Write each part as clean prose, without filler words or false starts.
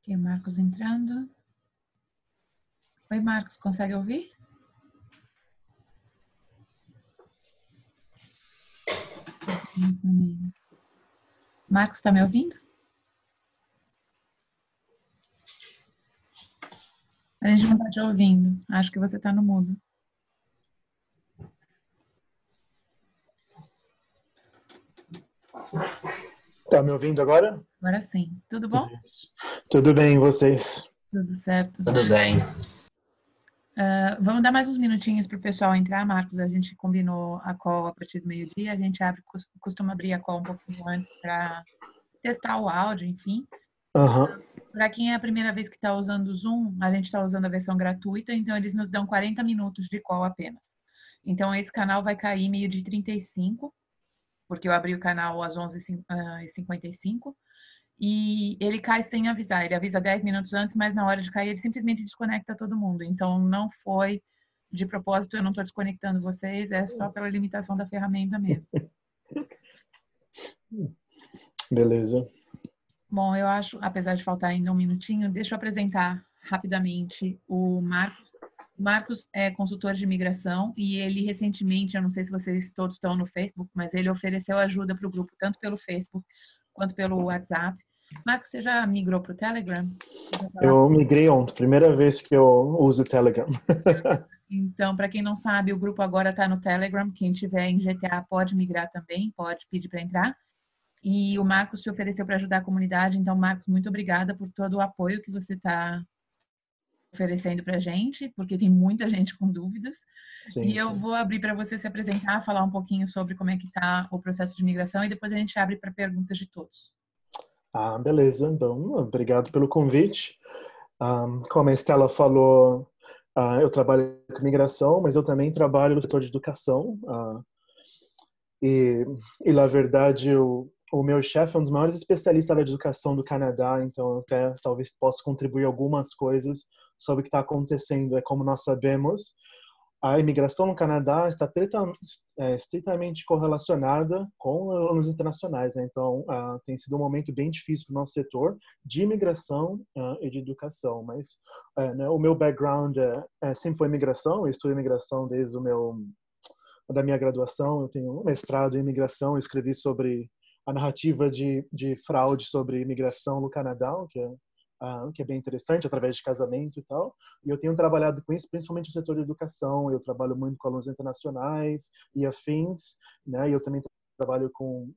Tem o Marcos entrando. Oi, Marcos, consegue ouvir? Marcos, está me ouvindo? A gente não está te ouvindo. Acho que você está no mudo. Tá me ouvindo agora? Agora sim. Tudo bom? Tudo bem, e vocês? Tudo certo. Tudo bem. Vamos dar mais uns minutinhos para o pessoal entrar, Marcos. A gente combinou a call a partir do meio-dia. A gente costuma abrir a call um pouquinho antes para testar o áudio, enfim. Para quem é a primeira vez que está usando o Zoom, a gente está usando a versão gratuita, então eles nos dão 40 minutos de call apenas. Então esse canal vai cair meio-dia e 35, porque eu abri o canal às 11h55, e ele cai sem avisar. Ele avisa 10 minutos antes, mas na hora de cair ele simplesmente desconecta todo mundo. Então não foi de propósito, eu não estou desconectando vocês, é só pela limitação da ferramenta mesmo. Beleza. Bom, eu acho, apesar de faltar ainda um minutinho, deixa eu apresentar rapidamente o Marcos. O Marcos é consultor de imigração e ele recentemente, eu não sei se vocês todos estão no Facebook, mas ele ofereceu ajuda para o grupo, tanto pelo Facebook quanto pelo WhatsApp. Marcos, você já migrou para o Telegram? Eu migrei ontem, primeira vez que eu uso o Telegram. Então, para quem não sabe, o grupo agora está no Telegram. Quem tiver em GTA pode migrar também, pode pedir para entrar. E o Marcos te ofereceu para ajudar a comunidade. Então, Marcos, muito obrigada por todo o apoio que você está oferecendo para a gente, porque tem muita gente com dúvidas. Sim. Eu vou abrir para você se apresentar, falar um pouquinho sobre como é que está o processo de migração e depois a gente abre para perguntas de todos. Beleza. Então, obrigado pelo convite. Como a Estela falou, eu trabalho com migração, mas eu também trabalho no setor de educação. E na verdade, o meu chefe é um dos maiores especialistas da educação do Canadá, então até talvez possa contribuir algumas coisas sobre o que está acontecendo. Como nós sabemos, a imigração no Canadá está estritamente correlacionada com alunos internacionais, né? Então tem sido um momento bem difícil para o nosso setor de imigração e de educação, mas né, o meu background sempre foi imigração. Eu estudo imigração desde da minha graduação. Eu tenho um mestrado em imigração, escrevi sobre a narrativa de fraude sobre imigração no Canadá, que é bem interessante, através de casamento e tal. E eu tenho trabalhado com isso, principalmente no setor de educação. Eu trabalho muito com alunos internacionais e afins, né? E eu também trabalho com,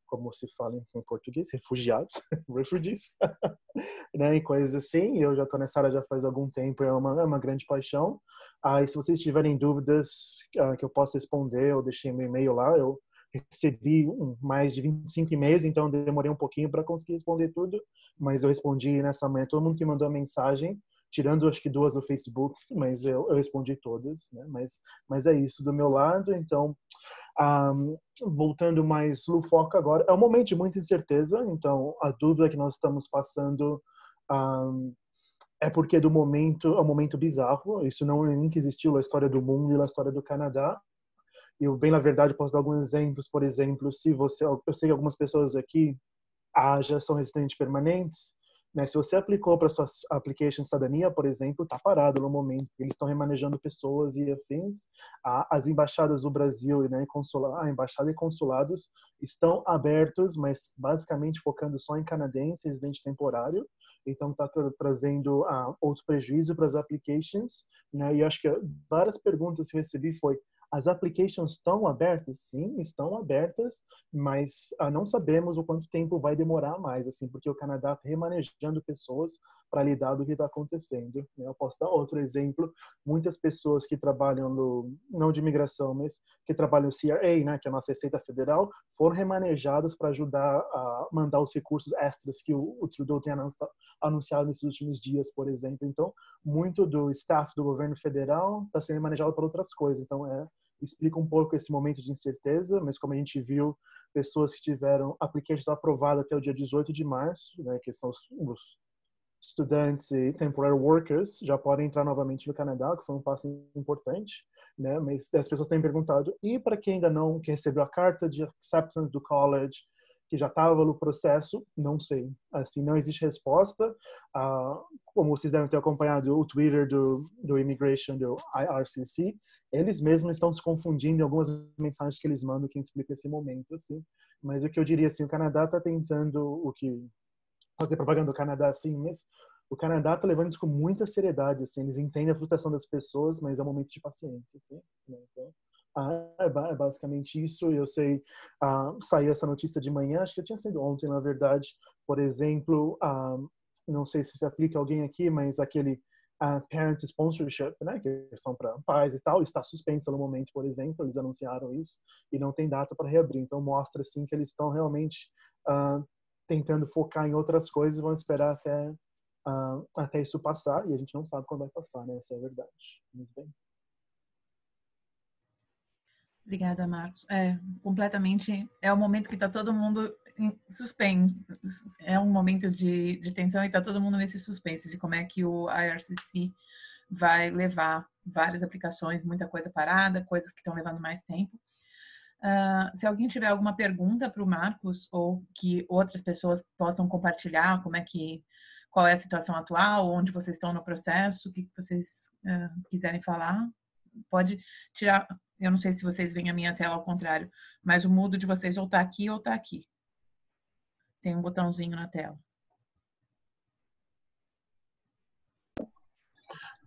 como se fala em português, refugiados, refugees, né? E coisas assim. E eu já estou nessa área já faz algum tempo, é uma grande paixão. E se vocês tiverem dúvidas que eu possa responder, eu deixei meu e-mail lá. Eu recebi mais de 25 e-mails, então eu demorei um pouquinho para conseguir responder tudo, mas eu respondi nessa manhã todo mundo que mandou a mensagem, tirando acho que 2 do Facebook, mas eu respondi todas, né? Mas é isso do meu lado. Então, voltando mais no foco agora, é um momento de muita incerteza. Então a dúvida que nós estamos passando é porque é um momento bizarro. Isso nunca existiu na história do mundo e na história do Canadá. Eu, bem na verdade, posso dar alguns exemplos. Por exemplo, eu sei que algumas pessoas aqui já são residentes permanentes, né? Se você aplicou para sua application de cidadania, por exemplo, está parado no momento. Eles estão remanejando pessoas e afins. As embaixadas do Brasil, né, a embaixada e consulados estão abertos, mas basicamente focando só em canadense, residente temporário. Então está trazendo outro prejuízo para as applications, né? E acho que várias perguntas que eu recebi foi: as applications estão abertas? Sim, estão abertas, mas não sabemos o quanto tempo vai demorar mais, assim, porque o Canadá está remanejando pessoas para lidar do que está acontecendo. Eu posso dar outro exemplo: muitas pessoas que trabalham não de imigração, mas que trabalham no CRA, né, que é a nossa Receita Federal, foram remanejadas para ajudar a mandar os recursos extras que o Trudeau tem anunciado nesses últimos dias, por exemplo. Então, muito do staff do governo federal está sendo remanejado para outras coisas. Então, explica um pouco esse momento de incerteza, mas como a gente viu, pessoas que tiveram applications aprovadas até o dia 18 de março, né, que são os estudantes e temporary workers, já podem entrar novamente no Canadá, que foi um passo importante, né? Mas as pessoas têm perguntado: e para quem ainda não que recebeu a carta de acceptance do college, que já estava no processo, não sei. Assim, não existe resposta. Como vocês devem ter acompanhado o Twitter do Immigration, do IRCC, eles mesmos estão se confundindo em algumas mensagens que eles mandam que explica esse momento, assim. Mas o que eu diria, assim, o Canadá está tentando fazer propaganda do Canadá, assim, mas o Canadá está levando isso com muita seriedade, assim. Eles entendem a frustração das pessoas, mas é um momento de paciência, assim. Né? Então, é basicamente isso. Eu sei, saiu essa notícia de manhã, acho que tinha sido ontem, na verdade. Por exemplo, não sei se aplica a alguém aqui, mas aquele parent sponsorship, né, que são para pais e tal, está suspenso no momento, por exemplo. Eles anunciaram isso e não tem data para reabrir. Então mostra assim que eles estão realmente tentando focar em outras coisas e vão esperar até isso passar. E a gente não sabe quando vai passar, né? Essa é a verdade. Muito bem. Obrigada, Marcos. Completamente. É o momento que está todo mundo suspenso. É um momento de tensão e está todo mundo nesse suspense de como é que o IRCC vai levar várias aplicações, muita coisa parada, coisas que estão levando mais tempo. Se alguém tiver alguma pergunta para o Marcos ou que outras pessoas possam compartilhar, qual é a situação atual, onde vocês estão no processo, o que vocês quiserem falar, pode tirar. Eu não sei se vocês veem a minha tela ao contrário, mas o mudo de vocês ou tá aqui ou tá aqui. Tem um botãozinho na tela.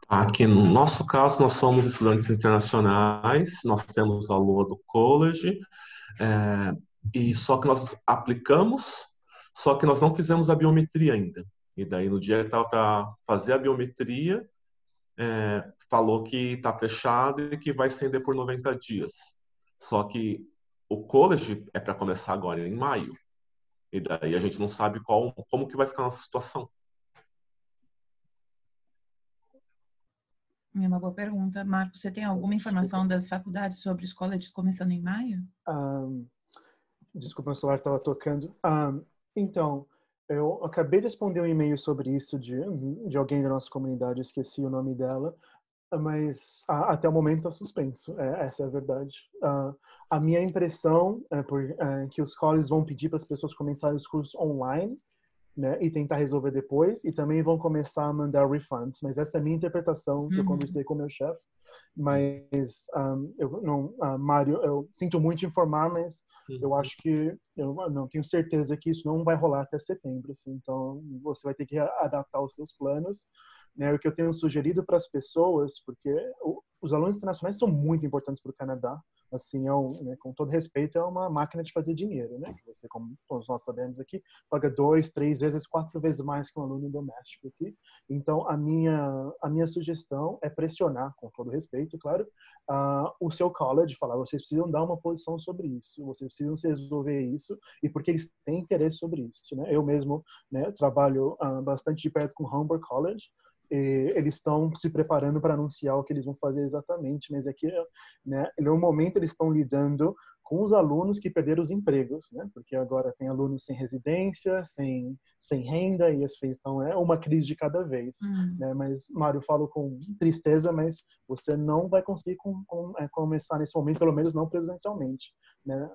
Aqui no nosso caso, nós somos estudantes internacionais, nós temos a LOA do college, e só que nós aplicamos, só que nós não fizemos a biometria ainda. E daí, no dia que estava para fazer a biometria, falou que está fechado e que vai estender por 90 dias. Só que o college é para começar agora, em maio. E daí a gente não sabe como que vai ficar a nossa situação. É uma boa pergunta. Marcos, você tem alguma informação das faculdades sobre os colleges começando em maio? Desculpa, meu celular estava tocando. Então, eu acabei de responder um e-mail sobre isso de alguém da nossa comunidade, esqueci o nome dela, mas até o momento está suspenso, essa é a verdade. A minha impressão é que os colleges vão pedir para as pessoas começarem os cursos online, né, e tentar resolver depois, e também vão começar a mandar refunds, mas essa é a minha interpretação, que eu conversei com o meu chefe, mas Mário, eu sinto muito te informar, mas eu acho que, eu não tenho certeza que isso não vai rolar até setembro, assim, então você vai ter que adaptar os seus planos, né, o que eu tenho sugerido para as pessoas, porque os alunos internacionais são muito importantes para o Canadá, assim, né, com todo respeito, é uma máquina de fazer dinheiro, né? Que você, como todos nós sabemos aqui, paga 2, 3 vezes, 4 vezes mais que um aluno doméstico aqui. Então, a minha sugestão é pressionar, com todo respeito, claro, o seu college, falar, vocês precisam dar uma posição sobre isso, vocês precisam se resolver isso, e porque eles têm interesse sobre isso, né? Eu mesmo, né, trabalho bastante de perto com o Humber College, eles estão se preparando para anunciar o que eles vão fazer exatamente, mas aqui, né, no momento eles estão lidando com os alunos que perderam os empregos, né, porque agora tem alunos sem residência, sem renda, e então é uma crise de cada vez, né, mas, Mário, eu falo com tristeza, mas você não vai conseguir começar nesse momento, pelo menos não presencialmente, né.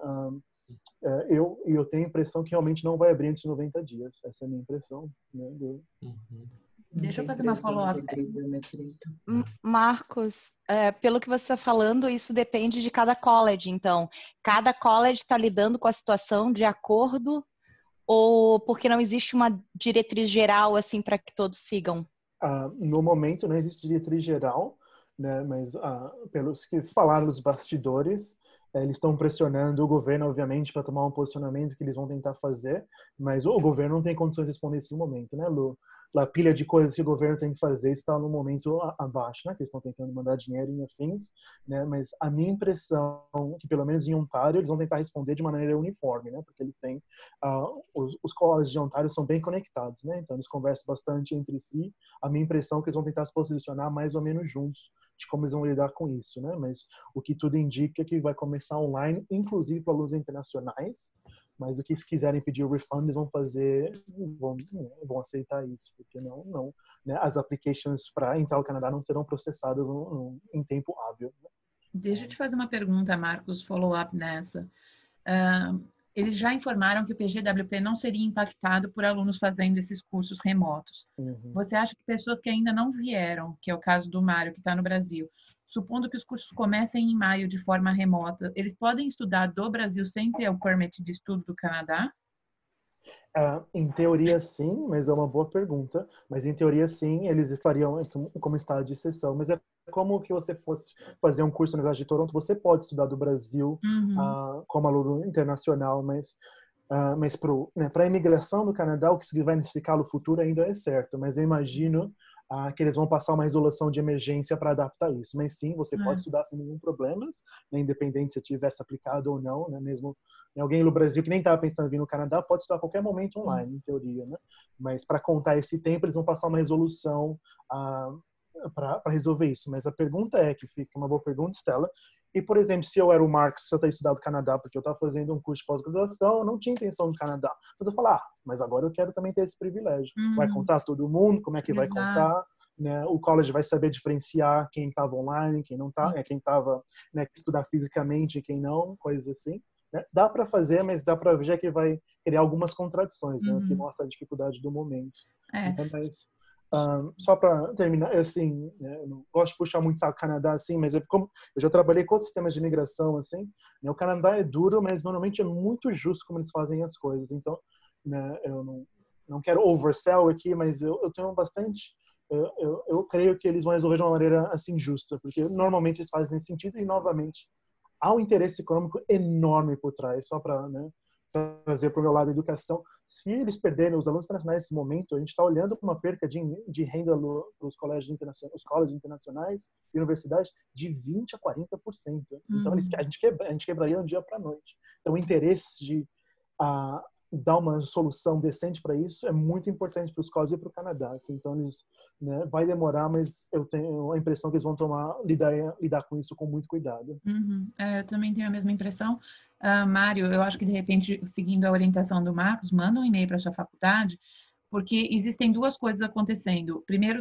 Eu tenho a impressão que realmente não vai abrir antes de 90 dias, essa é a minha impressão, né, Deixa eu fazer uma follow-up. Marcos, pelo que você está falando, isso depende de cada college. Então, cada college está lidando com a situação de acordo ou porque não existe uma diretriz geral assim para que todos sigam? No momento não existe diretriz geral, né? Mas pelos que falaram nos bastidores, eles estão pressionando o governo, obviamente, para tomar um posicionamento que eles vão tentar fazer, mas o governo não tem condições de responder isso no momento, né, Lu? A pilha de coisas que o governo tem que fazer está no momento abaixo, né? Que eles estão tentando mandar dinheiro em afins, né? Mas a minha impressão é que, pelo menos em Ontário, eles vão tentar responder de maneira uniforme, né? Porque eles têm os colleges de Ontário são bem conectados, né? Então eles conversam bastante entre si. A minha impressão é que eles vão tentar se posicionar mais ou menos juntos de como eles vão lidar com isso, né? Mas o que tudo indica é que vai começar online, inclusive para alunos internacionais. Mas o que se quiserem pedir o refund, eles vão fazer, vão aceitar isso, porque não, né? As applications para entrar no Canadá não serão processadas em tempo hábil. Né? Deixa eu te fazer uma pergunta, Marcos, follow-up nessa. eles já informaram que o PGWP não seria impactado por alunos fazendo esses cursos remotos. Você acha que pessoas que ainda não vieram, que é o caso do Mário, que está no Brasil, supondo que os cursos comecem em maio de forma remota, eles podem estudar do Brasil sem ter o permit de estudo do Canadá? Em teoria, sim, mas é uma boa pergunta. Mas em teoria, sim, eles fariam como estado de exceção. Mas é como que você fosse fazer um curso na Universidade de Toronto, você pode estudar do Brasil como aluno internacional, mas para a imigração no Canadá, o que vai significar no futuro ainda é certo. Mas eu imagino que eles vão passar uma resolução de emergência para adaptar isso. Mas sim, você pode estudar sem nenhum problema, né, independente se tivesse aplicado ou não, né, mesmo alguém no Brasil que nem estava pensando em vir no Canadá pode estudar a qualquer momento online, em teoria, né? Mas para contar esse tempo, eles vão passar uma resolução para resolver isso. Mas a pergunta que fica uma boa pergunta, Stella. E, por exemplo, se eu era o Marcos, se eu tinha estudado no Canadá, porque eu estava fazendo um curso de pós-graduação, eu não tinha intenção no Canadá. Mas eu falo, mas agora eu quero também ter esse privilégio. Vai contar todo mundo, como é que vai contar, né? O college vai saber diferenciar quem estava online, quem não estava, quem estava, né, estudar fisicamente e quem não, coisas assim. Né? Dá para fazer, mas dá para ver que vai criar algumas contradições, né? O que mostra a dificuldade do momento. Né? Mas só para terminar, assim, né, eu não gosto de puxar muito o Canadá, assim, mas é como eu já trabalhei com outros sistemas de imigração, assim, né, o Canadá é duro, mas normalmente é muito justo como eles fazem as coisas. Então, né, eu não quero oversell aqui, mas eu tenho bastante, eu creio que eles vão resolver de uma maneira assim justa, porque normalmente eles fazem nesse sentido e novamente há um interesse econômico enorme por trás, só para, né, trazer para o meu lado a educação. Se eles perderem os alunos internacionais nesse momento, a gente está olhando para uma perca de renda para os colégios internacionais, os colleges internacionais e universidades de 20% a 40%. Então, a gente quebraria um dia para a noite. Então, o interesse de dar uma solução decente para isso é muito importante para os colleges e para o Canadá. Assim, então, eles, né, vai demorar, mas eu tenho a impressão que eles vão lidar com isso com muito cuidado. Eu também tenho a mesma impressão. Mário, eu acho que, de repente, seguindo a orientação do Marcos, manda um e-mail para a sua faculdade, porque existem duas coisas acontecendo. Primeiro,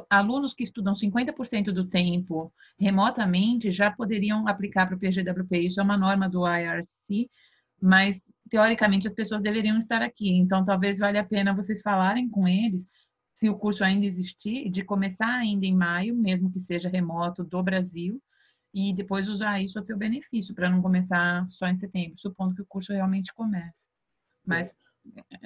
alunos que estudam 50% do tempo remotamente já poderiam aplicar para o PGWP. Isso é uma norma do IRC, mas, teoricamente, as pessoas deveriam estar aqui. Então, talvez valha a pena vocês falarem com eles, se o curso ainda existir, de começar ainda em maio, mesmo que seja remoto do Brasil, e depois usar isso a seu benefício, para não começar só em setembro, supondo que o curso realmente comece. Mas,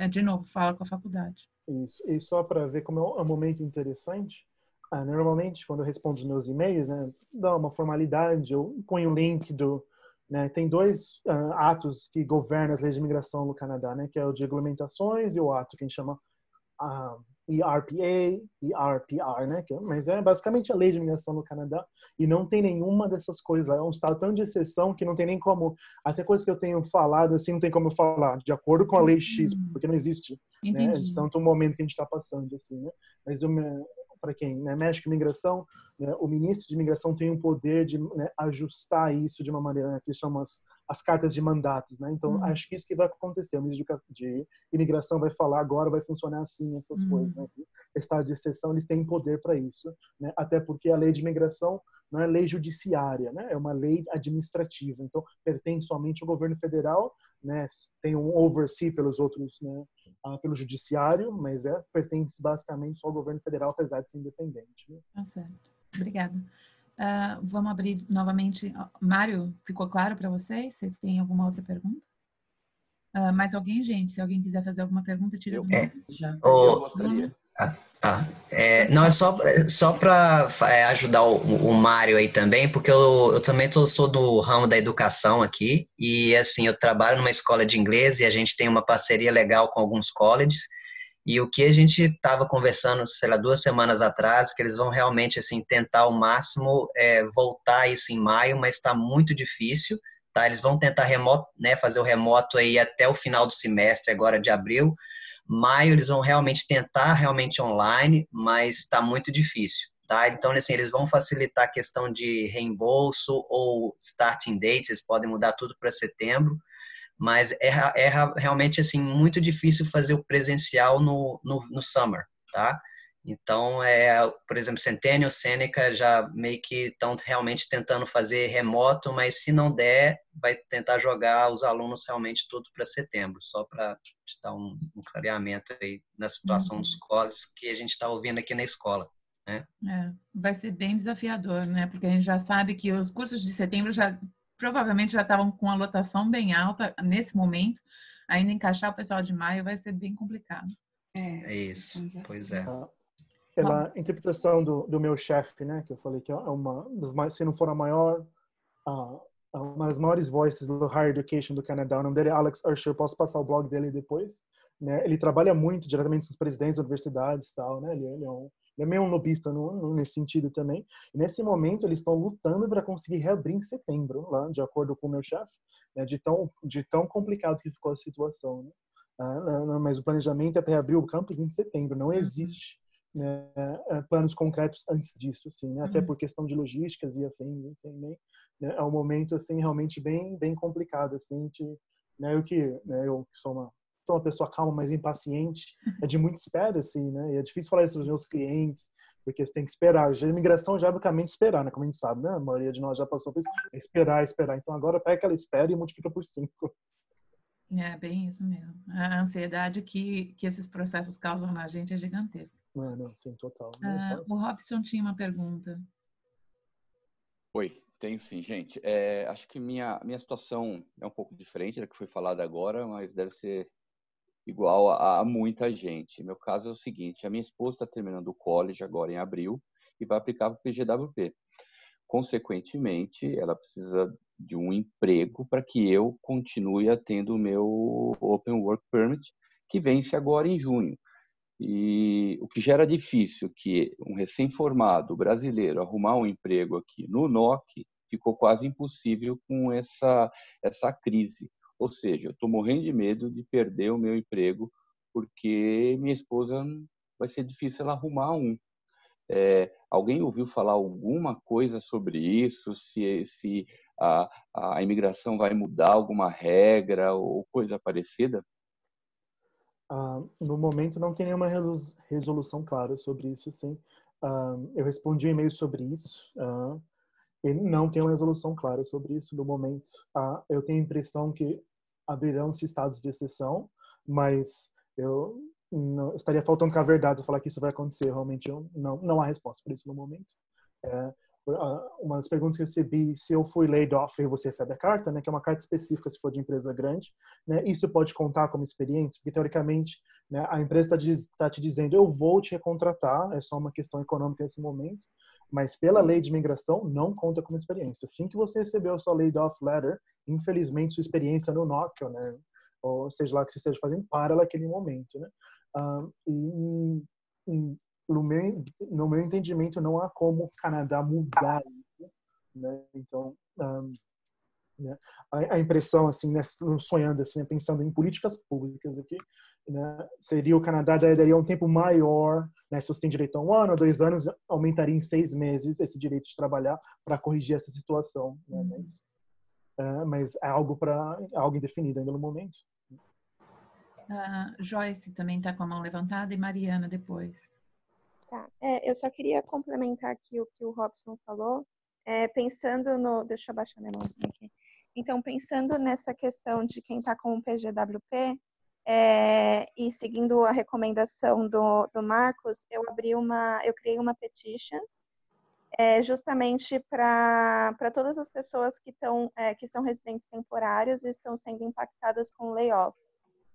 de novo, fala com a faculdade. Isso. E só para ver como é um momento interessante, normalmente, quando eu respondo os meus e-mails, né, dá uma formalidade, eu ponho o link do... Né, tem dois atos que governam as leis de imigração no Canadá, né, que é o de regulamentações e o ato que a gente chama ERPA e RPR, né? Mas é basicamente a lei de imigração no Canadá e não tem nenhuma dessas coisas. É um estado tão de exceção que não tem nem como, até coisas que eu tenho falado assim, não tem como eu falar de acordo com a lei X, porque não existe, né? De tanto momento que a gente está passando assim, né? Mas para quem, né, mexe com imigração, né, o ministro de imigração tem o poder de, né, ajustar isso de uma maneira, né, que chamam as cartas de mandatos, né? Então, acho que isso que vai acontecer. O ministro de imigração vai falar agora, vai funcionar assim, essas coisas. Né? Esse estado de exceção, eles têm poder para isso. Né? Até porque a lei de imigração não é lei judiciária, né? É uma lei administrativa. Então, pertence somente ao governo federal, né? Tem um oversee pelos outros, né? Pelo judiciário, mas pertence basicamente só ao governo federal, apesar de ser independente. Né? Tá certo. Obrigada. Vamos abrir novamente. Mário, ficou claro para vocês? Vocês têm alguma outra pergunta? Mais alguém, gente? Se alguém quiser fazer alguma pergunta, tira do meio. Eu gostaria. Não, é só para ajudar o Mário aí também, porque eu também sou do ramo da educação aqui, e assim, eu trabalho numa escola de inglês e a gente tem uma parceria legal com alguns colleges, e o que a gente estava conversando, sei lá, 2 semanas atrás, que eles vão realmente assim, tentar ao máximo voltar isso em maio, mas está muito difícil, tá? Eles vão tentar remoto, né, fazer o remoto aí até o final do semestre, agora de abril. Maio eles vão realmente tentar realmente online, mas está muito difícil, tá? Então, assim, eles vão facilitar a questão de reembolso ou starting dates, eles podem mudar tudo para setembro, mas é realmente, assim, muito difícil fazer o presencial no summer, tá? Então, por exemplo, Centennial, Seneca já meio que estão realmente tentando fazer remoto, mas se não der, vai tentar jogar os alunos realmente tudo para setembro, só para dar um clareamento aí na situação dos colégios que a gente está ouvindo aqui na escola, né? Vai ser bem desafiador, né? Porque a gente já sabe que os cursos de setembro provavelmente já estavam com a lotação bem alta nesse momento. Ainda encaixar o pessoal de maio vai ser bem complicado. É isso, pois é. Pela interpretação do meu chefe, né, que eu falei que é uma das mais, se não for a maior, uma das maiores voices do Higher Education do Canadá. O nome dele é Alex Ursher, posso passar o blog dele depois. Né? Ele trabalha muito diretamente com os presidentes das universidades e tal, né? Ele é meio um lobista nesse sentido também. E nesse momento, eles estão lutando para conseguir reabrir em setembro, lá, de acordo com o meu chefe, né? de tão complicado que ficou a situação. Né? Mas o planejamento é para reabrir o campus em setembro, não existe, né, planos concretos antes disso, assim, né? Até por questão de logísticas e afins, assim, né? É um momento assim realmente bem complicado, assim, né? Eu que sou uma pessoa calma, mas impaciente, é de muita espera, assim, né? E é difícil falar isso para os meus clientes, porque você tem que esperar. A imigração já é basicamente esperar, né? Como a gente sabe, né? A maioria de nós já passou por isso. É esperar. Então agora pega aquela espera e multiplica por 5. É bem isso mesmo. A ansiedade que esses processos causam na gente é gigantesca. Não, sim, total. O Robson tinha uma pergunta. Oi, tenho sim, gente. Acho que minha situação é um pouco diferente da que foi falada agora, mas deve ser igual a muita gente. Meu caso é o seguinte, a minha esposa está terminando o college agora em abril e vai aplicar para o PGWP. Consequentemente, ela precisa de um emprego para que eu continue tendo o meu Open Work Permit, que vence agora em junho. E o que gera difícil que um recém-formado brasileiro arrumar um emprego aqui no NOC ficou quase impossível com essa crise. Ou seja, eu estou morrendo de medo de perder o meu emprego porque minha esposa vai ser difícil ela arrumar um. Alguém ouviu falar alguma coisa sobre isso? Se a imigração vai mudar alguma regra ou coisa parecida? No momento não tem nenhuma resolução clara sobre isso, sim. Eu respondi um e-mail sobre isso e não tem uma resolução clara sobre isso no momento. Eu tenho a impressão que abrirão-se estados de exceção, mas eu não, estaria faltando com a verdade eu falar que isso vai acontecer. Realmente não há resposta para isso no momento. Uma das perguntas que eu recebi, se eu fui laid off e você recebe a carta, né, que é uma carta específica se for de empresa grande, né, isso pode contar como experiência, porque teoricamente, né, a empresa está te dizendo eu vou te recontratar, é só uma questão econômica nesse momento, mas pela lei de imigração não conta como experiência. Assim que você recebeu a sua laid off letter, infelizmente sua experiência no NOC, né, ou seja lá o que você esteja fazendo, para naquele momento, né? No meu entendimento, não há como o Canadá mudar isso, né? Então, né? A impressão, assim, né, sonhando, assim, pensando em políticas públicas aqui, né, seria o Canadá daria um tempo maior, né, se você tem direito a 1 ano, 2 anos, aumentaria em 6 meses esse direito de trabalhar para corrigir essa situação, né? Mas é algo indefinido ainda no momento. Joyce também está com a mão levantada e Mariana depois. Tá. Eu só queria complementar aqui o que o Robson falou, pensando no... Deixa eu abaixar minha mãozinha aqui. Então, pensando nessa questão de quem está com o PGWP, e seguindo a recomendação do Marcos, eu criei uma petition, justamente para todas as pessoas que são residentes temporários e estão sendo impactadas com layoff.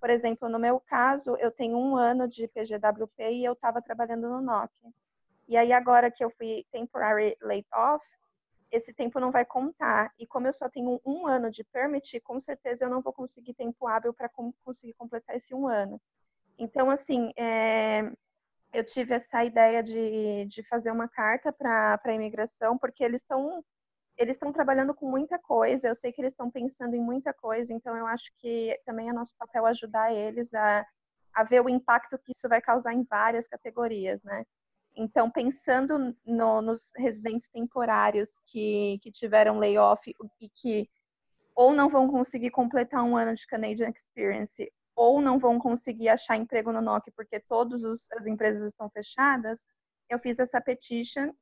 Por exemplo, no meu caso, eu tenho 1 ano de PGWP e eu estava trabalhando no NOC. E aí, agora que eu fui temporary laid off, esse tempo não vai contar. E como eu só tenho 1 ano de permit, com certeza eu não vou conseguir tempo hábil para conseguir completar esse 1 ano. Então, assim, eu tive essa ideia de fazer uma carta para a imigração, porque eles estão trabalhando com muita coisa, eu sei que eles estão pensando em muita coisa, então eu acho que também é nosso papel ajudar eles a ver o impacto que isso vai causar em várias categorias, né? Então, pensando nos residentes temporários que tiveram layoff e que ou não vão conseguir completar 1 ano de Canadian Experience, ou não vão conseguir achar emprego no NOC porque todas as empresas estão fechadas, eu fiz essa petition,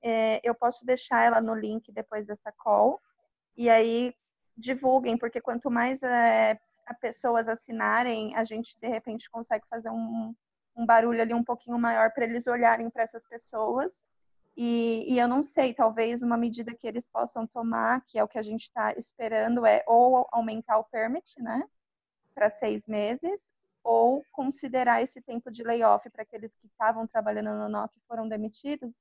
eu posso deixar ela no link depois dessa call, e aí divulguem, porque quanto mais pessoas assinarem, a gente de repente consegue fazer um barulho ali um pouquinho maior para eles olharem para essas pessoas. E eu não sei, talvez uma medida que eles possam tomar, que é o que a gente está esperando, é ou aumentar o permit, né, para 6 meses, ou considerar esse tempo de layoff para aqueles que estavam trabalhando no NOC e foram demitidos,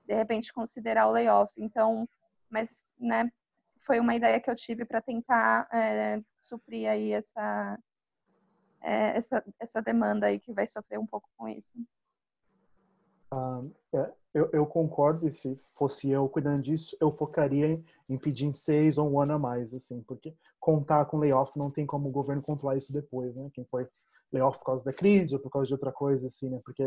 de repente considerar o layoff. Então, mas, né, foi uma ideia que eu tive para tentar suprir aí essa demanda aí que vai sofrer um pouco com isso. Eu concordo, e se fosse eu cuidando disso, eu focaria em pedir 6 ou 1 ano a mais, assim, porque contar com layoff não tem como o governo controlar isso depois, né? Quem foi layoff por causa da crise ou por causa de outra coisa, assim, né? Porque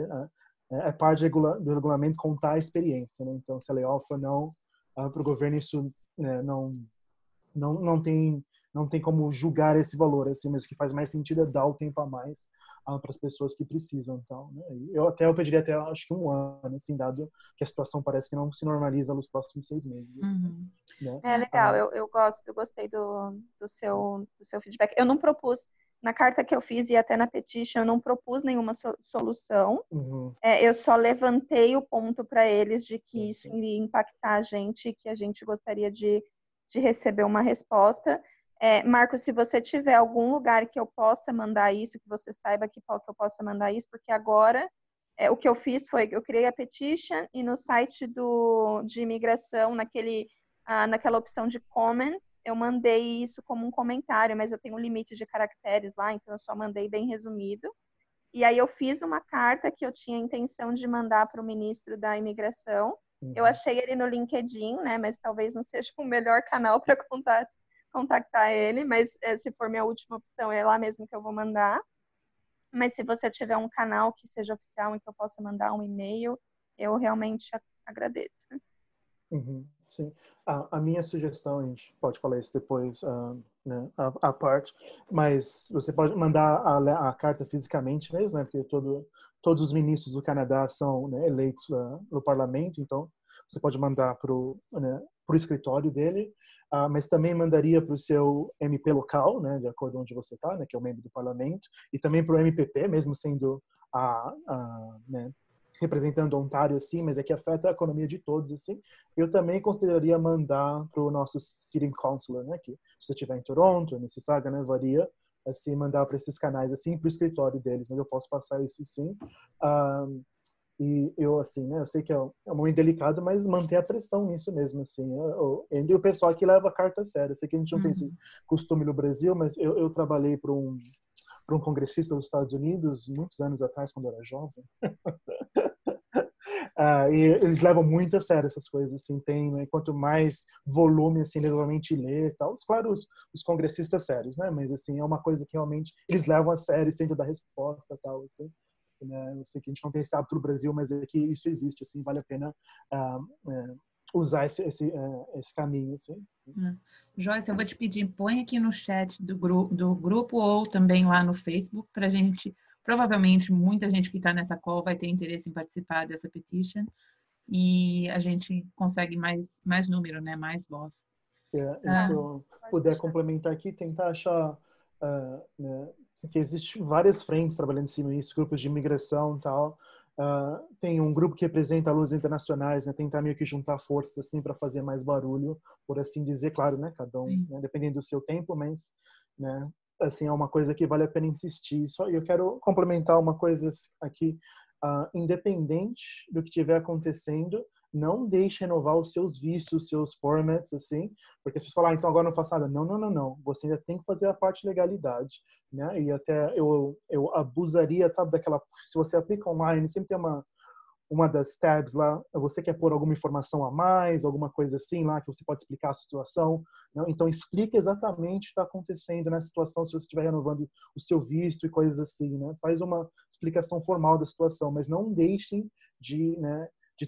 é parte do regulamento contar a experiência, né? Então, se é layoff ou não, para o governo isso, né, não tem como julgar esse valor, assim, mas o que faz mais sentido é dar o tempo a mais para as pessoas que precisam. Então, né? Eu pediria até, acho que 1 ano, assim, dado que a situação parece que não se normaliza nos próximos 6 meses. Uhum. Né? É legal, eu gostei do seu feedback. Eu não propus, na carta que eu fiz e até na petition, eu não propus nenhuma solução. Uhum. Eu só levantei o ponto para eles de que isso iria impactar a gente e que a gente gostaria de receber uma resposta. Marcos, se você tiver algum lugar que eu possa mandar isso, que você saiba que eu possa mandar isso, porque agora o que eu fiz foi que eu criei a petition e no site de imigração, naquela opção de comments, eu mandei isso como um comentário, mas eu tenho um limite de caracteres lá, então eu só mandei bem resumido. E aí eu fiz uma carta que eu tinha a intenção de mandar para o ministro da imigração. Eu achei ele no LinkedIn, né, mas talvez não seja o melhor canal para contactar ele, mas se for minha última opção, é lá mesmo que eu vou mandar. Mas se você tiver um canal que seja oficial em que eu possa mandar um e-mail, eu realmente agradeço. Uhum, sim. A minha sugestão, a gente pode falar isso depois, né, a parte, mas você pode mandar a carta fisicamente mesmo, né, porque todos os ministros do Canadá são, né, eleitos no parlamento, então você pode mandar para o escritório dele, mas também mandaria para o seu MP local, né, de acordo com onde você está, né, que é o membro do parlamento, e também para o MPP, mesmo sendo né, representando Ontário, assim, mas é que afeta a economia de todos, assim. Eu também consideraria mandar para o nosso City Councilor, né, que se você estiver em Toronto, Mississauga, né, varia, assim, mandar para esses canais, assim, para o escritório deles, mas eu posso passar isso, sim. E eu, assim, né, eu sei que é um momento delicado, mas manter a pressão nisso mesmo, assim. E o pessoal aqui leva a carta a sério. Eu sei que a gente não tem esse costume no Brasil, mas eu trabalhei para um congressista dos Estados Unidos muitos anos atrás, quando eu era jovem. E eles levam muito a sério essas coisas, assim, tem, né, quanto mais volume, assim, eles realmente lê e tal. Claro, os congressistas sérios, né, mas, assim, é uma coisa que realmente eles levam a sério, tentam dar resposta e tal, assim, né. Eu sei que a gente não tem esse hábito no Brasil, mas é que isso existe, assim, vale a pena usar esse caminho, assim. Joyce, eu vou te pedir, põe aqui no chat do grupo ou também lá no Facebook para a gente, provavelmente muita gente que está nessa call vai ter interesse em participar dessa petition e a gente consegue mais número, né, mais voz. Se eu puder complementar aqui, tentar achar né, que existem várias frentes trabalhando em cima disso, grupos de imigração e tal. Tem um grupo que representa alunos internacionais, né, tentar meio que juntar forças assim para fazer mais barulho, por assim dizer, claro, né, cada um, né, dependendo do seu tempo, mas, né, assim, é uma coisa que vale a pena insistir. Só eu quero complementar uma coisa aqui, independente do que estiver acontecendo, não deixe renovar os seus vistos, os seus formats, assim, porque as pessoas falam, então agora não faço nada. Não. Você ainda tem que fazer a parte de legalidade, né? E até eu abusaria, sabe, daquela, se você aplica online, sempre tem uma das tabs lá, você quer pôr alguma informação a mais, alguma coisa assim lá, que você pode explicar a situação, né? Então explica exatamente o que está acontecendo nessa situação, se você estiver renovando o seu visto e coisas assim, né? Faz uma explicação formal da situação, mas não deixem de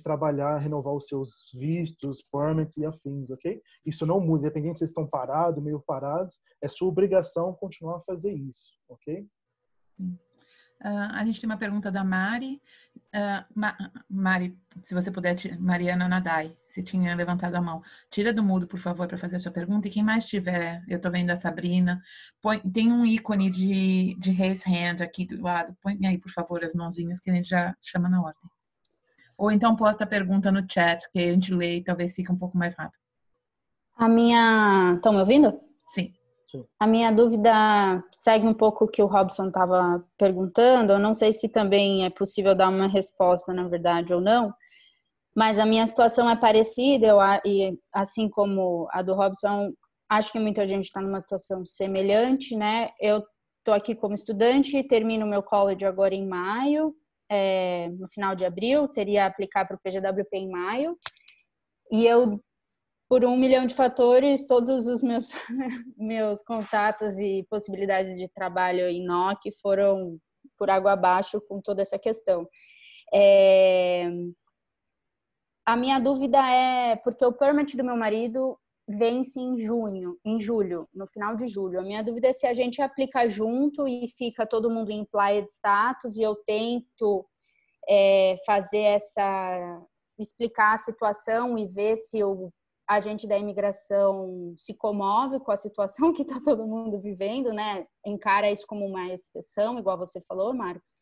trabalhar, renovar os seus vistos, permits e afins, ok? Isso não muda, independente se vocês estão parados, meio parados, é sua obrigação continuar a fazer isso, ok? A gente tem uma pergunta da Mari. Mari, se você puder, Mariana Nadai, se tinha levantado a mão. Tira do mudo, por favor, para fazer a sua pergunta. E quem mais tiver, eu estou vendo a Sabrina. Tem um ícone de raise hand aqui do lado. Põe aí, por favor, as mãozinhas que a gente já chama na ordem. Ou então posta a pergunta no chat, que a gente lê e talvez fique um pouco mais rápido. Estão me ouvindo? Sim. A minha dúvida segue um pouco o que o Robson estava perguntando. Eu não sei se também é possível dar uma resposta, na verdade, ou não. Mas a minha situação é parecida. E assim como a do Robson, acho que muita gente está numa situação semelhante, né? Eu estou aqui como estudante, termino meu college agora em maio. No final de abril, teria aplicar para o PGWP em maio. E eu, por 1 milhão de fatores, todos os meus contatos e possibilidades de trabalho em NOC foram por água abaixo com toda essa questão. A minha dúvida é, porque o permit do meu marido vence em julho, no final de julho. A minha dúvida é se a gente aplica junto e fica todo mundo em implied status e eu tento explicar a situação e ver se o agente da imigração se comove com a situação que está todo mundo vivendo, né? Encara isso como uma exceção, igual você falou, Marcos.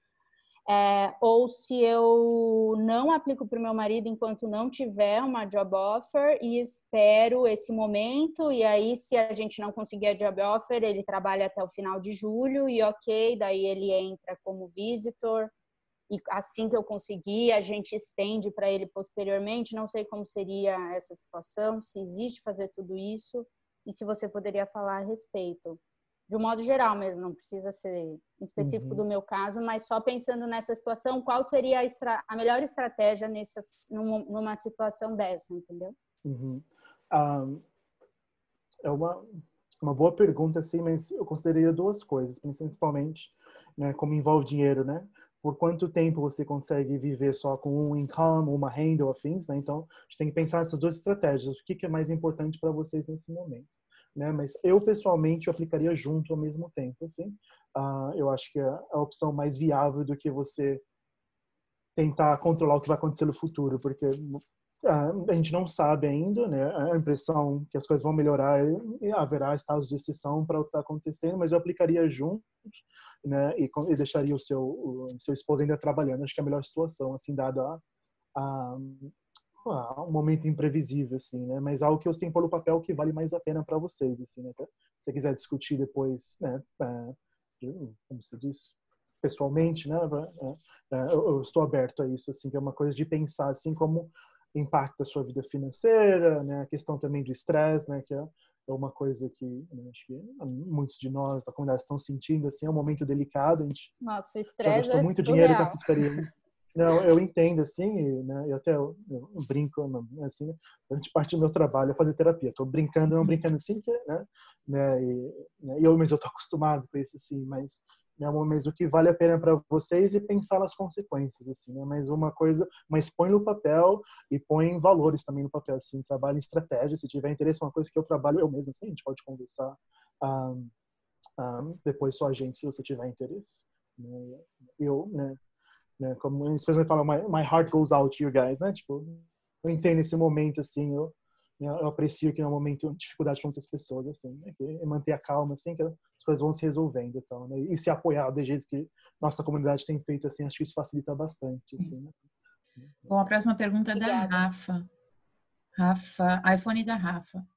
Ou se eu não aplico para o meu marido enquanto não tiver uma job offer e espero esse momento, e aí se a gente não conseguir a job offer, ele trabalha até o final de julho e ok, daí ele entra como visitor e assim que eu conseguir, a gente estende para ele posteriormente. Não sei como seria essa situação, se existe fazer tudo isso e se você poderia falar a respeito. De um modo geral mesmo, não precisa ser específico do meu caso, mas só pensando nessa situação, qual seria a melhor estratégia numa situação dessa, entendeu? É uma boa pergunta, assim, mas eu consideraria duas coisas, principalmente, né, como envolve dinheiro, né? Por quanto tempo você consegue viver só com um income, uma renda ou afins, né? Então, a gente tem que pensar nessas duas estratégias. O que é mais importante para vocês nesse momento? Né? Mas eu, pessoalmente, eu aplicaria junto ao mesmo tempo, assim. Eu acho que é a opção mais viável do que você tentar controlar o que vai acontecer no futuro, porque a gente não sabe ainda, né? A impressão que as coisas vão melhorar e haverá estados de exceção para o que está acontecendo, mas eu aplicaria junto, né? E deixaria o seu esposo ainda trabalhando. Acho que é a melhor situação, assim, dado um momento imprevisível, assim, né? Mas algo que eu tenho que pôr no papel que vale mais a pena para vocês, assim, né? Se você quiser discutir depois, né? Como se diz? Pessoalmente, né? Eu estou aberto a isso, assim, que é uma coisa de pensar, assim, como impacta a sua vida financeira, né? A questão também do estresse, né? Que é uma coisa que, né, acho que muitos de nós da comunidade estão sentindo, assim, é um momento delicado. A gente Nossa, o já estresse gastou é muito surreal. dinheiro com essa experiência. Não, eu entendo, assim, né? Eu até brinco, assim, a gente parte do meu trabalho é fazer terapia. Estou brincando, não brincando assim, né? Mas eu estou acostumado com isso, assim, mas o que vale a pena para vocês e pensar nas consequências, assim, né? Mas põe no papel e põe valores também no papel, assim, trabalha em estratégia. Se tiver interesse, é uma coisa que eu trabalho eu mesmo, assim, a gente pode conversar depois só a gente, se você tiver interesse. Eu, né? Como as pessoas falam, my heart goes out to you guys, né? Tipo, eu entendo esse momento, assim, eu aprecio que é um momento de dificuldade para muitas pessoas, assim, né? Que manter a calma, assim, que as coisas vão se resolvendo, então, né? E se apoiar do jeito que nossa comunidade tem feito, assim, acho que isso facilita bastante, assim, né? Bom, a próxima pergunta é da Rafa. Rafa, iPhone da Rafa.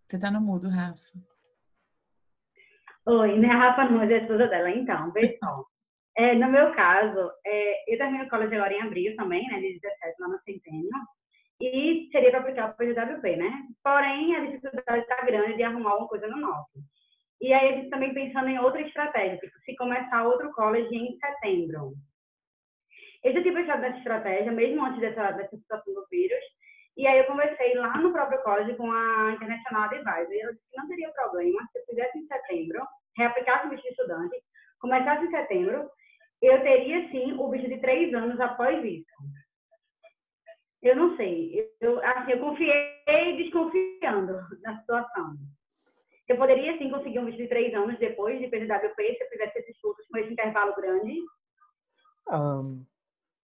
Você tá no mudo, Rafa. Oi, não é a Rafa não, mas é a esposa dela. Então, vê só. No meu caso, eu termino o college agora em abril também, né, de 17, lá no Centênio, e seria para aplicar o PGWP, né? Porém, a dificuldade está grande de arrumar alguma coisa no nosso. E aí, a gente também pensando em outra estratégia, tipo, se começar outro college em setembro. Eu já tinha pensado nessa estratégia, mesmo antes dessa situação do vírus, e aí eu conversei lá no próprio college com a International Advisor, e ela disse que não teria problema se eu fizesse em setembro, reaplicasse o visto de estudante, começasse em setembro, eu teria, sim, o visto de 3 anos após isso. Eu não sei. Eu confiei desconfiando da situação. Eu poderia, sim, conseguir um visto de 3 anos depois de PGWP, se eu fizesse esses cursos com esse intervalo grande?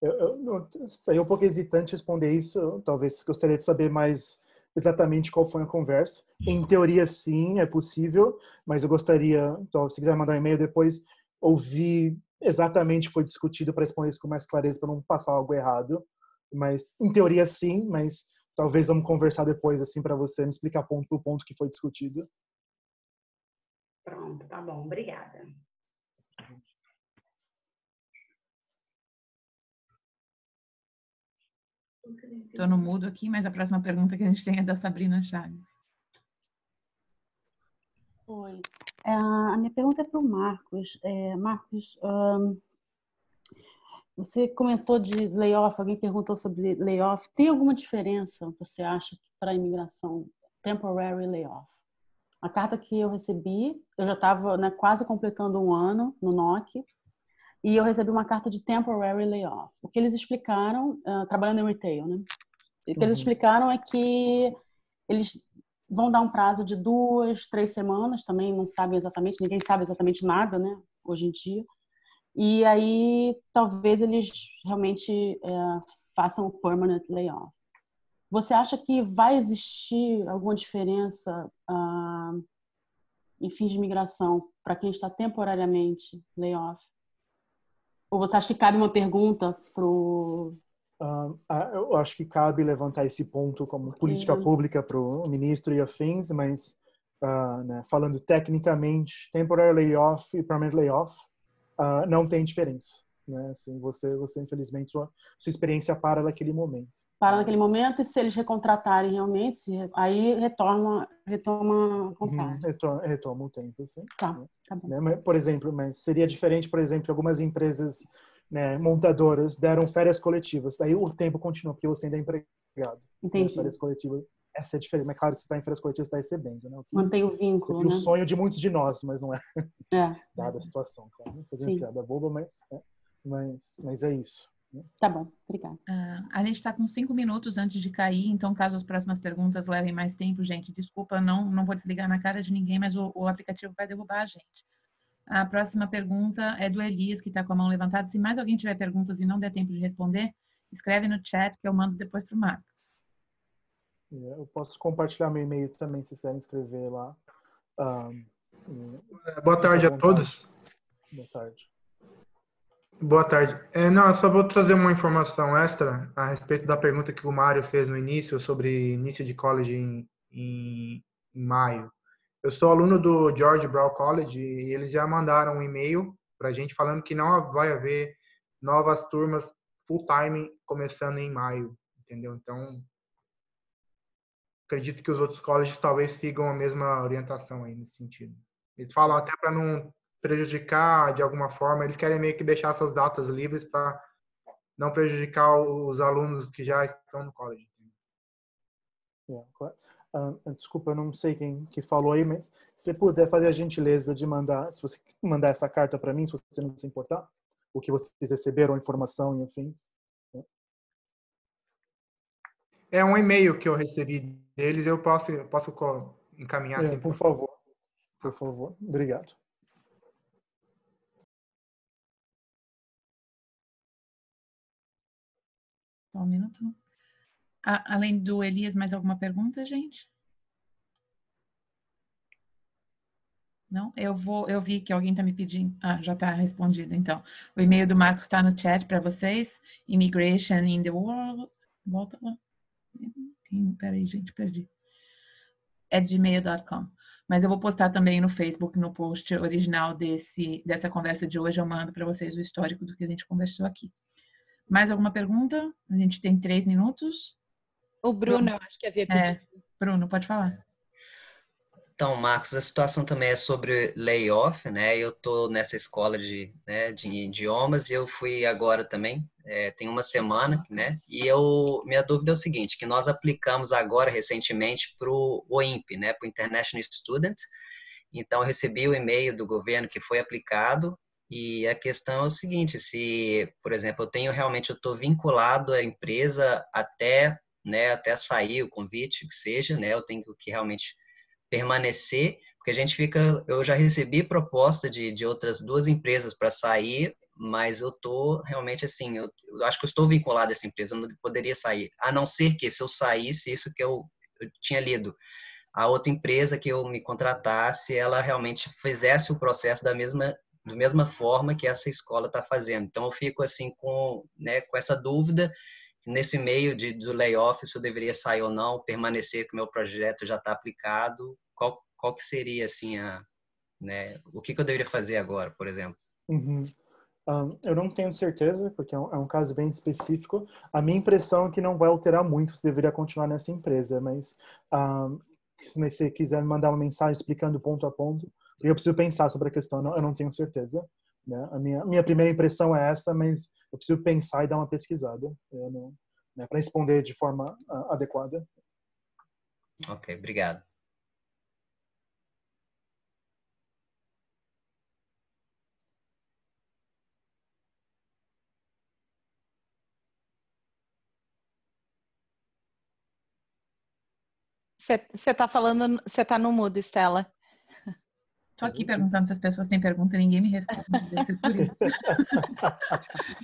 Eu seria um pouco hesitante responder isso. Eu, talvez gostaria de saber mais exatamente qual foi a conversa. Em teoria, sim, é possível, mas eu gostaria, então, se quiser mandar um e-mail depois, ouvir exatamente o que foi discutido para responder isso com mais clareza, para não passar algo errado. Mas, em teoria, sim, mas talvez vamos conversar depois, assim, para você me explicar ponto por ponto o que foi discutido. Pronto, tá bom. Obrigada. Estou no mudo aqui, mas a próxima pergunta que a gente tem é da Sabrina Chaves. Oi. A minha pergunta é para o Marcos. Marcos, você comentou de layoff, alguém perguntou sobre layoff. Tem alguma diferença, você acha, para a imigração? Temporary layoff. A carta que eu recebi, eu já estava, né, quase completando um ano no NOC, e eu recebi uma carta de temporary layoff. O que eles explicaram, trabalhando em retail, né? O que eles explicaram é que eles vão dar um prazo de 2, 3 semanas, também não sabem exatamente, ninguém sabe exatamente nada, né, hoje em dia. E aí, talvez eles realmente façam o permanent layoff. Você acha que vai existir alguma diferença em fins de imigração para quem está temporariamente layoff? Ou você acha que cabe uma pergunta para o... Eu acho que cabe levantar esse ponto como política pública para o ministro e afins, mas né, falando tecnicamente, temporary layoff e permanent layoff não tem diferença. Né? Assim, você infelizmente, sua experiência para naquele momento. Para naquele momento, e se eles recontratarem realmente, aí retoma a contagem. Retoma o tempo, sim. Tá bom. Né? Por exemplo, mas seria diferente, por exemplo, algumas empresas, né, montadoras deram férias coletivas, daí o tempo continua, porque você ainda é empregado. Entendi. Férias coletivas, essa é a diferença. Mas claro, se está em férias coletivas, você está recebendo. Né? Mantém o vínculo, seria né? o sonho de muitos de nós, mas não é. Dada a situação, claro. Fazendo piada boba, mas é isso. Tá bom, obrigada. A gente está com 5 minutos antes de cair, então caso as próximas perguntas levem mais tempo, gente, desculpa, não vou desligar na cara de ninguém, mas o aplicativo vai derrubar a gente. A próxima pergunta é do Elias, que está com a mão levantada. Se mais alguém tiver perguntas e não der tempo de responder, escreve no chat que eu mando depois para o Marcos. Eu posso compartilhar meu e-mail também, se quiserem escrever lá. Boa tarde a todos. Boa tarde. Boa tarde. Não, eu só vou trazer uma informação extra a respeito da pergunta que o Mário fez no início sobre início de college em maio. Eu sou aluno do George Brown College e eles já mandaram um e-mail para a gente falando que não vai haver novas turmas full-time começando em maio, entendeu? Então, acredito que os outros colleges talvez sigam a mesma orientação aí nesse sentido. Eles falam até para não prejudicar de alguma forma, eles querem meio que deixar essas datas livres para não prejudicar os alunos que já estão no college. Desculpa, eu não sei quem que falou aí, mas se você puder fazer a gentileza de mandar, se você mandar essa carta para mim, se você não se importar, o que vocês receberam, informação e afins. É um e-mail que eu recebi deles, eu posso encaminhar assim. Por favor. Por favor. Obrigado. Só um minuto. Além do Elias, mais alguma pergunta, gente? Não? Eu vi que alguém está me pedindo. Já está respondido, então. O e-mail do Marcos está no chat para vocês. Immigration in the world. Volta lá. Peraí, gente, perdi. É gmail.com. Mas eu vou postar também no Facebook, no post original dessa conversa de hoje. Eu mando para vocês o histórico do que a gente conversou aqui. Mais alguma pergunta? A gente tem 3 minutos. O Bruno, eu acho que havia pedido. Bruno, pode falar. Então, Marcos, a situação também é sobre layoff, né? Eu estou nessa escola de idiomas e eu fui agora também, tem uma semana, né? E minha dúvida é o seguinte, que nós aplicamos agora recentemente para o OIMP, né? Para o International Student. Então, eu recebi o e-mail do governo que foi aplicado e a questão é o seguinte, se, por exemplo, eu estou vinculado à empresa até sair o convite, que seja, né? Eu tenho que realmente permanecer. Porque a gente fica... Eu já recebi proposta de outras 2 empresas para sair, mas eu tô realmente assim, eu acho que eu estou vinculado a essa empresa, eu não poderia sair. A não ser que, se eu saísse, isso que eu tinha lido, a outra empresa que eu me contratasse, ela realmente fizesse o processo da mesma forma que essa escola está fazendo. Então, eu fico assim com essa dúvida, nesse meio do layoff, se eu deveria sair ou não, permanecer que o meu projeto já está aplicado, qual que seria assim o que eu deveria fazer agora, por exemplo? Uhum. Eu não tenho certeza, porque é um caso bem específico. A minha impressão é que não vai alterar muito, você deveria continuar nessa empresa, mas se você quiser me mandar uma mensagem explicando ponto a ponto, eu preciso pensar sobre a questão, eu não tenho certeza. Né? A minha primeira impressão é essa, mas eu preciso pensar e dar uma pesquisada, para responder de forma adequada. Ok, obrigado. Você tá falando, você tá no mudo, Estela. Tô aqui perguntando se as pessoas têm pergunta e ninguém me responde, deve ser por isso.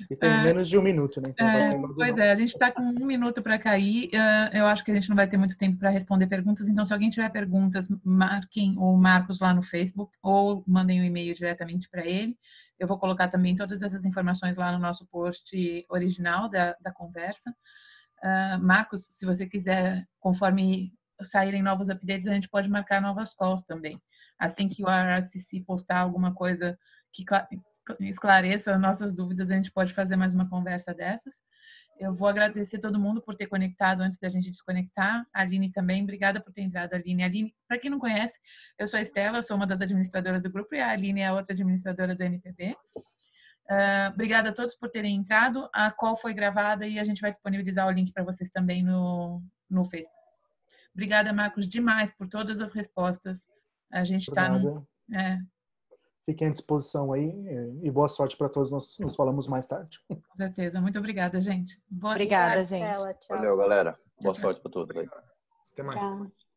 E tem menos de 1 minuto, né? Então vai ter logo Pois é, a gente está com 1 minuto para cair. Eu acho que a gente não vai ter muito tempo para responder perguntas, então se alguém tiver perguntas, marquem o Marcos lá no Facebook ou mandem um e-mail diretamente para ele. Eu vou colocar também todas essas informações lá no nosso post original da conversa. Marcos, se você quiser, conforme saírem novos updates, a gente pode marcar novas calls também. Assim que o RSCC postar alguma coisa que esclareça as nossas dúvidas, a gente pode fazer mais uma conversa dessas. Eu vou agradecer todo mundo por ter conectado antes da gente desconectar. A Aline também, obrigada por ter entrado, Aline. Aline, para quem não conhece, eu sou a Estela, sou uma das administradoras do grupo e a Aline é a outra administradora do NPB. Obrigada a todos por terem entrado. A call foi gravada e a gente vai disponibilizar o link para vocês também no Facebook. Obrigada, Marcos, demais por todas as respostas. A gente está Fiquem à disposição aí e boa sorte para todos. Nós nos falamos mais tarde. Com certeza. Muito obrigada, gente. Obrigada, gente. Estela, tchau. Valeu, galera. Boa sorte para todos aí. Até mais. Tchau.